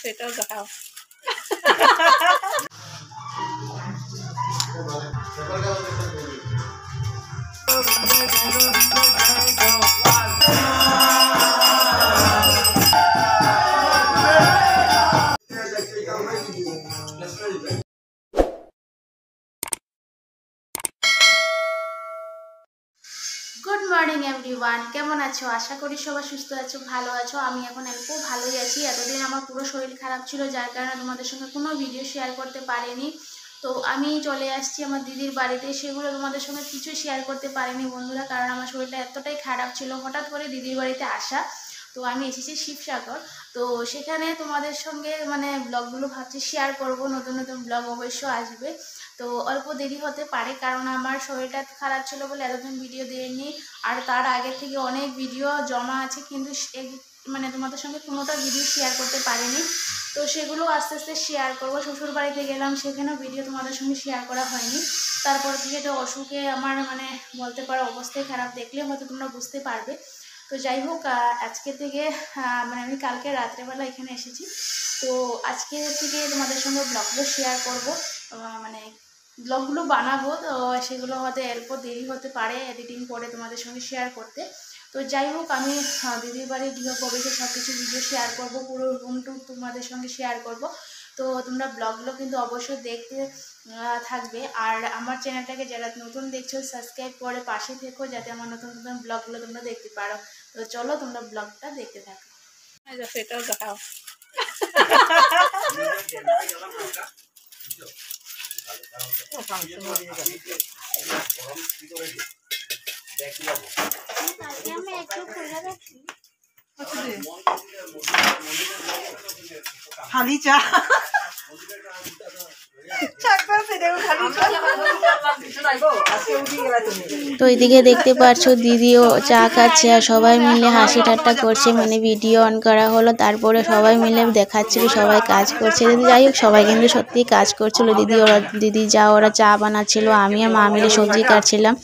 সেটাও দেখাও। Good morning everyone, কেমন আছো? আশা করি সবাই সুস্থ আছো, ভালো আছো। আমি এখন খুব ভালোই আছি। এতদিন আমার পুরো শরীর খারাপ ছিল, যার কারণে তোমাদের সঙ্গে কোনো ভিডিও শেয়ার করতে পারিনি। তো আমি চলে আসছি আমার দিদির বাড়িতে, সেগুলো তোমাদের সঙ্গে কিছু শেয়ার করতে পারিনি বন্ধুরা, কারণ আমার শরীরটা এতটাই খারাপ ছিল। হঠাৎ করে দিদির বাড়িতে আসা, তো আমি এসেছি শিবসাগর। তো সেখানে তোমাদের সঙ্গে ব্লগগুলো ভাবছি শেয়ার করব, নতুন নতুন ব্লগ অবশ্য আসবে। তো অল্প দেরি হতে পারে, কারণ আমার শরীরটা খারাপ ছিল বলে এতদিন ভিডিও দিইনি। আর তার আগে থেকে অনেক ভিডিও জমা আছে, কিন্তু তোমাদের সঙ্গে কোনোটা ভিডিও শেয়ার করতে পারিনি। তো সেগুলো আস্তে আস্তে শেয়ার করবো। শ্বশুর বাড়িতে গেলাম, সেখানেও ভিডিও তোমাদের সঙ্গে শেয়ার করা হয়নি। তারপর থেকে তো অসুখে আমার বলতে পারো অবস্থাই খারাপ, দেখলে হয়তো তোমরা বুঝতে পারবে। তো যাই হোক, আজকে থেকে আমি কালকে রাত্রেবেলা এখানে এসেছি। তো আজকে থেকে তোমাদের সঙ্গে ব্লগগুলো শেয়ার করব, ব্লগগুলো বানাবো। তো সেগুলো হয়তো এরপর দেরি হতে পারে এডিটিং করে তোমাদের সঙ্গে শেয়ার করতে। তো যাই হোক, আমি দিদির বাড়ির গৃহপ্রবেশের সব কিছু ভিডিও শেয়ার করব, পুরো রুম টুর তোমাদের সঙ্গে শেয়ার করব। তো তোমরা ব্লগগুলো কিন্তু অবশ্যই দেখতে থাকবে। আর আমার চ্যানেলটাকে যারা নতুন দেখছো, সাবস্ক্রাইব করে পাশে থেকো, যাতে আমার নতুন নতুন ব্লগগুলো তোমরা দেখতে পারো। তো চলো তোমরা ব্লগটা দেখতে থাকো। সেটাও দেখাও। খালি চা তো এদিকে দেখতে পাচ্ছ দিদিও চা খাচ্ছে, আর সবাই মিলে হাসি ঠাট্টা করছে। ভিডিও অন করা হলো, তারপরে সবাই মিলে দেখাচ্ছিল সবাই কাজ করছে। যাই হোক, সবাই কিন্তু সত্যি কাজ করছিল। দিদি ওরা চা বানাচ্ছিল, আমি আর মা মিলে সবজি কাটছিলাম।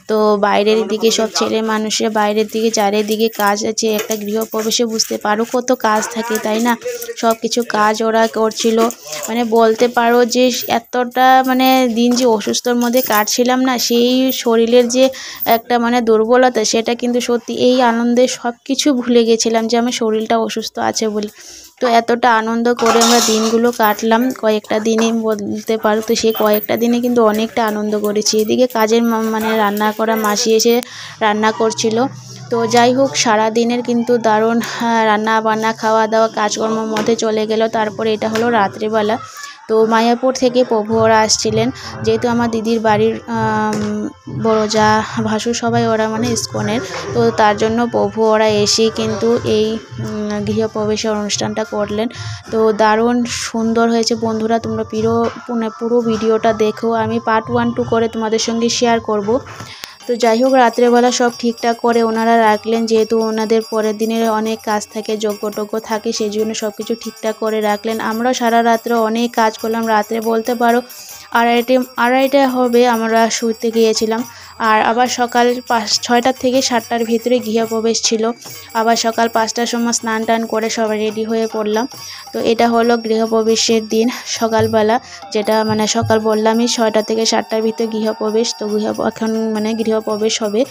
তো বাইরের দিকে সব ছেলে মানুষের বাইরের দিকে চারিদিকে কাজ আছে। একটা গৃহপ্রবেশে বুঝতে পারো কত কাজ থাকে, তাই না? সব কিছু কাজ ওরা করছিল। বলতে পারো যে এতটা দিন যে অসুস্থর মধ্যে কাটছিলাম না, সেই শরীরের যে একটা দুর্বলতা, সেটা কিন্তু সত্যি এই আনন্দে সব কিছু ভুলে গেছিলাম যে আমার শরীরটা অসুস্থ আছে বলে। তো এতটা আনন্দ করে আমরা দিনগুলো কাটলাম, কয়েকটা দিনে বলতে পারো। তো সেই কয়েকটা দিনে কিন্তু অনেকটা আনন্দ করেছি। এদিকে কাজের রান্না করা মাসি এসে রান্না করছিল। তো যাই হোক, সারা দিনের কিন্তু দারুণ রান্না বান্না খাওয়া দাওয়া কাজকর্মের মধ্যে চলে গেল। তারপরে এটা হলো রাত্রিবেলা। তো মায়াপুর থেকে প্রভু ওরা আসছিলেন, যেহেতু আমার দিদির বাড়ির বড় যা ভাসুর সবাই ওরা ইস্কনের। তো তার জন্য প্রভু ওরা এসেই কিন্তু এই গৃহপ্রবেশের অনুষ্ঠানটা করলেন। তো দারুণ সুন্দর হয়েছে বন্ধুরা, তোমরা পুরো ভিডিওটা দেখো। আমি পার্ট 1, 2 করে তোমাদের সঙ্গে শেয়ার করব। তো যাই হোক, রাত্রেবেলা সব ঠিকঠাক করে ওনারা রাখলেন, যেহেতু ওনাদের পরের দিনের অনেক কাজ থাকে, যজ্ঞ থাকে, সেই জন্য সব কিছু ঠিকঠাক করে রাখলেন। আমরাও সারা রাত্রে অনেক কাজ করলাম। রাত্রে বলতে পারো আড়াইটা হবে আমরা শুতে গিয়েছিলাম। আর আবার সকাল 6টা থেকে 7টার ভিতরে গৃহপ্রবেশ ছিল। আবার সকাল 5টার সময় স্নান টান করে সবাই রেডি হয়ে পড়লাম। তো এটা হলো গৃহপ্রবেশের দিন সকালবেলা, যেটা সকাল বললামই 6টা থেকে 7টার ভিতরে গৃহপ্রবেশ। তো এখন গৃহপ্রবেশ হবে।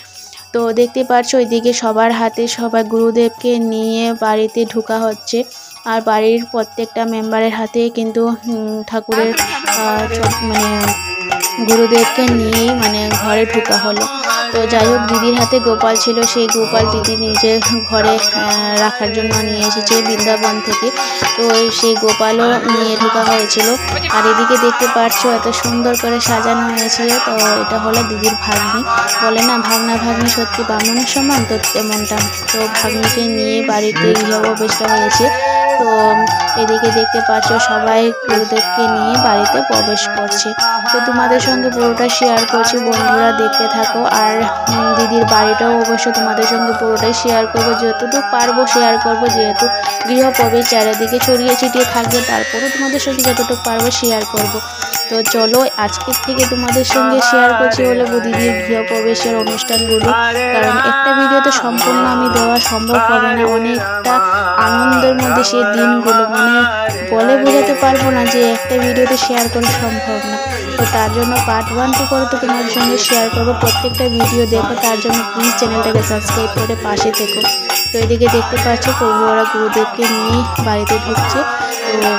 তো দেখতে পাচ্ছ ওইদিকে সবার হাতে সবাই গুরুদেবকে নিয়ে বাড়িতে ঢোকা হচ্ছে। আর বাড়ির প্রত্যেকটা মেম্বারের হাতে কিন্তু ঠাকুরের গুরুদেবকে নিয়েই ঘরে ঢোকা হলো। তো যাই হোক, দিদির হাতে গোপাল ছিল, সেই গোপাল দিদি নিজে ঘরে রাখার জন্য নিয়ে এসেছে বৃন্দাবন থেকে। তো সেই গোপালও নিয়ে ঢোকা হয়েছিল। আর এদিকে দেখতে পাচ্ছ এত সুন্দর করে সাজানো হয়েছিল। তো এটা হলো দিদির ভাগ্নি, বলে না ভাগনা ভাগ্নি সত্যি বামনের সমান, তো তেমনটা। তো ভাগ্নিকে নিয়ে বাড়িতে গৃহপ্রবেশটা হয়েছে। তো এদিকে দেখতে পাচ্ছ সবাই গুরুদেবকে নিয়ে বাড়িতে প্রবেশ করছে। তো তোমাদের সঙ্গে পুরোটা শেয়ার করছি, বন্ধুরা দেখতে থাকো। আর দিদির বাড়িটাও অবশ্য তোমাদের সঙ্গে পুরোটাই শেয়ার করবো, যতটুকু পারবো শেয়ার করব, যেহেতু গৃহপ্রবেশ চারিদিকে ছড়িয়ে ছিটিয়ে থাকবে, তারপরেও তোমাদের সঙ্গে যতটুকু পারবো শেয়ার করব। তো চলো, আজকের থেকে তোমাদের সঙ্গে শেয়ার করছি হলো দিদির গৃহপ্রবেশের অনুষ্ঠানগুলো, কারণ একটা ভিডিওতে সম্পূর্ণ আমি দেওয়া সম্ভব হবে না। অনেকটা আনন্দের মধ্যে সেই দিনগুলো বলে বোঝাতে পারবো না যে একটা ভিডিওতে শেয়ার করা সম্ভব না। তো তার জন্য পার্ট 1 2 করে তো তোমাদের সঙ্গে শেয়ার করবো। প্রত্যেকটা ভিডিও দেখো, তার জন্য প্লিজ চ্যানেলটাকে সাবস্ক্রাইব করে পাশে থেকো। তো এদিকে দেখতে পাচ্ছ প্রভু ওরা গুরুদেবকে নিয়ে বাড়িতে ঢুকছে। তো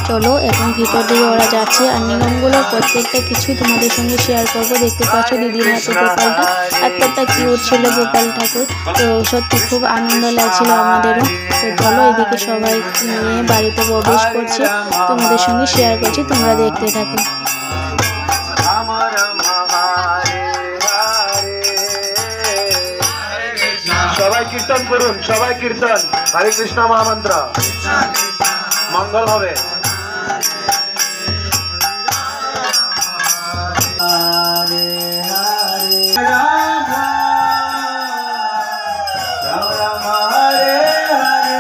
চলো এখন ভিতর দিকে ওরা যাচ্ছে, আর নিয়মগুলো প্রত্যেকটা কিছুই তোমাদের সঙ্গে শেয়ার করবো। দেখতে পাচ্ছ দিদির হাতে গোপালটা, এতটা কিউট ছিল গোপাল ঠাকুর। তো সত্যি খুব আনন্দ লাগছিল আমাদেরও। তো চলো এদিকে সবাই নিয়ে বাড়িতে প্রবেশ করছে, তোমাদের সঙ্গে শেয়ার করছি, তোমরা দেখতে থাকো। সবাই কীর্তন করুন, সবাই কীর্তন, হরে কৃষ্ণ মহামন্ত্র মঙ্গল হবে। হরে হরে রাম রাম রাম হরে হরে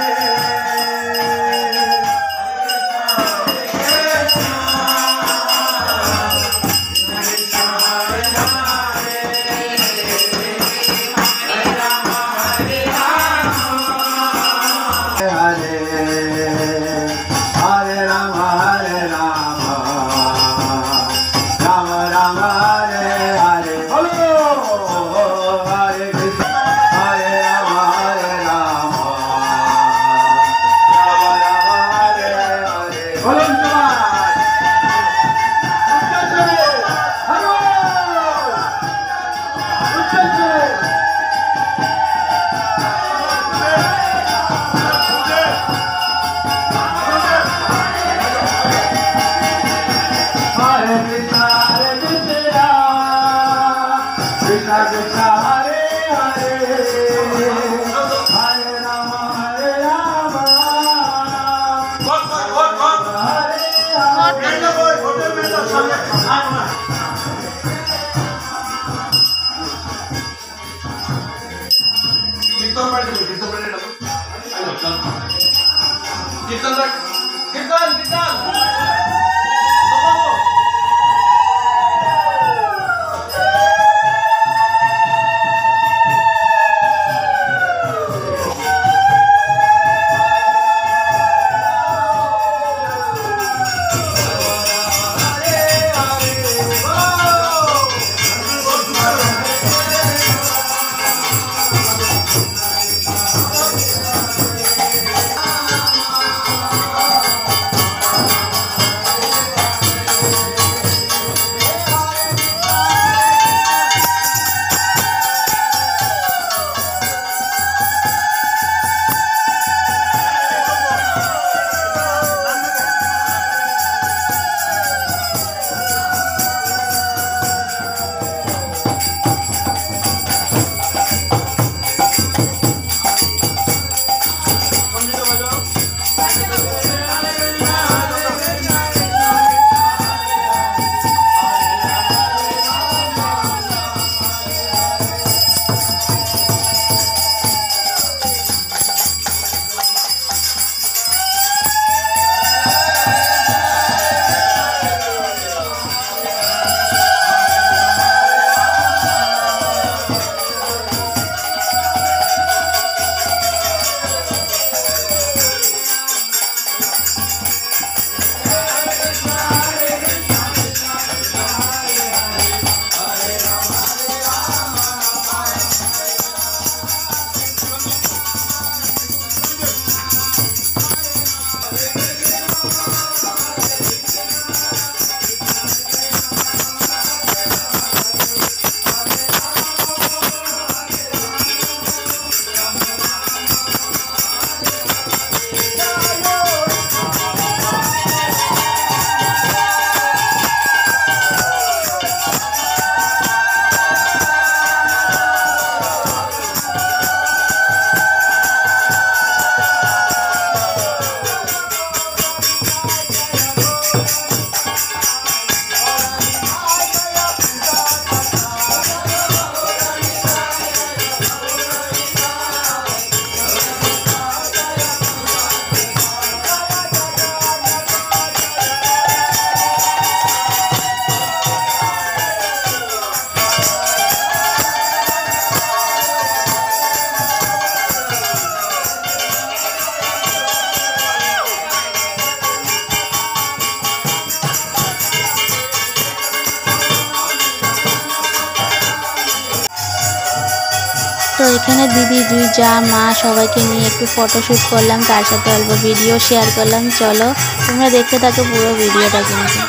তো এখানে দিদি, দুই যা, মা সবাইকে নিয়ে একটু ফটোশ্যুট করলাম, তার সাথে অল্প ভিডিও শেয়ার করলাম। চলো তোমরা দেখতে থাকো পুরো ভিডিওটা কিন্তু।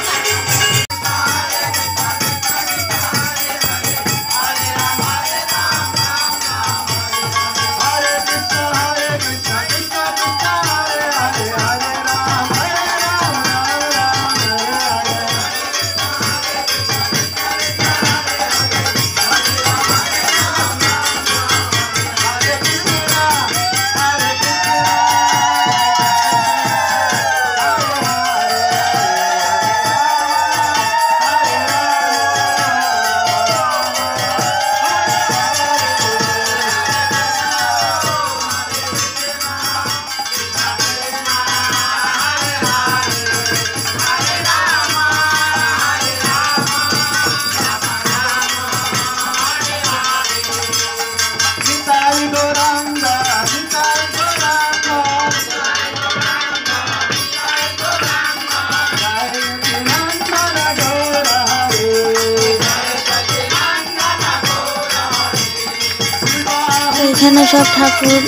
এখানে সব ঠাকুর,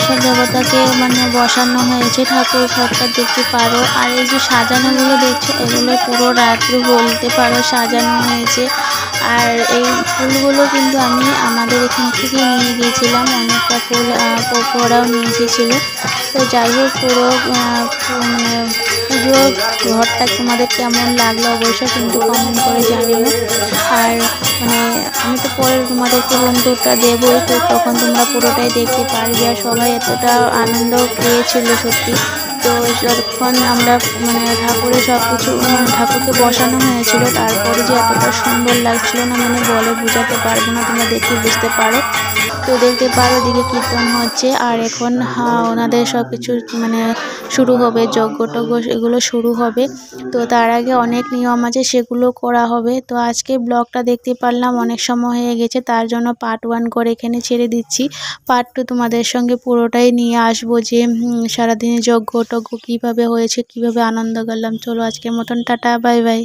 সব দেবতাকে মানে বসানো হয়েছে, ঠাকুর ঘরটা দেখতে পারো। আর এই যে সাজানোগুলো দেখছো, এগুলো পুরো রাত্রে বলতে পারো সাজানো হয়েছে। আর এই ফুলগুলো কিন্তু আমি আমাদের এখান থেকে নিয়ে গিয়েছিলাম, অনেকটা ফুল ওরাও নিয়ে এসেছিলো। তো যাই হোক, পুরো মানে পুরো ঘরটা তোমাদের কেমন লাগলো অবশ্যই কিন্তু কমেন্ট করে জানিও। আর মানে আমি তো পরে তোমাদেরকে রুম টুরটা দেবই, তো তখন তোমরা পুরোটাই দেখতে পারবে। আর সবাই এতটা আনন্দ পেয়েছিল সত্যি। তো যতক্ষণ আমরা মানে ঠাকুরের সব কিছু ঠাকুরকে বসানো হয়েছিল, তারপরে যে এতটা সুন্দর লাগছিল না, মানে বলে বোঝাতে পারবো না, তোমরা দেখে বুঝতে পারো। তো দেখতে পারো দিকে কীর্তন হচ্ছে, আর এখন ওনাদের সব কিছু মানে শুরু হবে, যজ্ঞ টজ্ঞ এগুলো শুরু হবে। তো তার আগে অনেক নিয়ম আছে, সেগুলো করা হবে। তো আজকে ব্লগটা দেখতে পারলাম অনেক সময় হয়ে গেছে, তার জন্য পার্ট 1 করে এখানে ছেড়ে দিচ্ছি। পার্ট 2 তোমাদের সঙ্গে পুরোটাই নিয়ে আসবো, যে সারাদিনে যজ্ঞ টজ্ঞ কীভাবে হয়েছে, কীভাবে আনন্দ করলাম। চলো আজকের মতন টাটা, বাই বাই।